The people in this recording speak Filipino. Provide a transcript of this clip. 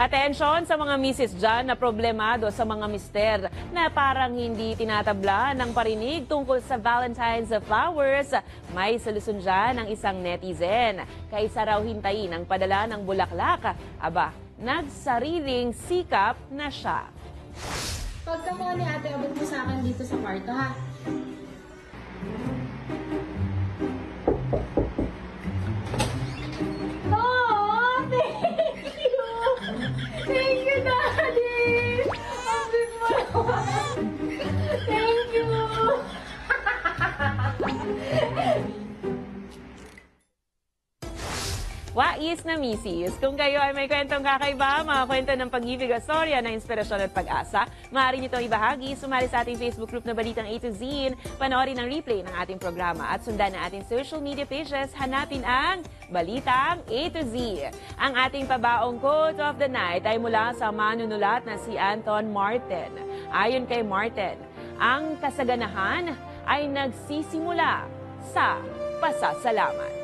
Atensyon sa mga misis dyan na problemado sa mga mister na parang hindi tinatabla ng parinig tungkol sa Valentine's flowers. May solusyon dyan ng isang netizen. Kaysa raw hintayin ang padala ng bulaklak, aba, nagsariling sikap na siya. Pagkakuha ni ate, abot mo sa akin dito sa kwarto, ha? Oh, thank you! Thank you, Daddy! Ang big mo naman! Thank you! Wais na misis, kung kayo ay may kwentong kakaiba, mga kwento ng pag-ibig, storya na inspirasyon at pag-asa, maaari nyo itong ibahagi, sumali sa ating Facebook group na Balitang A to Z, panoorin ang replay ng ating programa at sundan na ating social media pages, hanapin ang Balitang A to Z. Ang ating pabaong quote of the night ay mula sa manunulat na si Anton Martin. Ayon kay Martin, ang kasaganahan ay nagsisimula sa pasasalamat.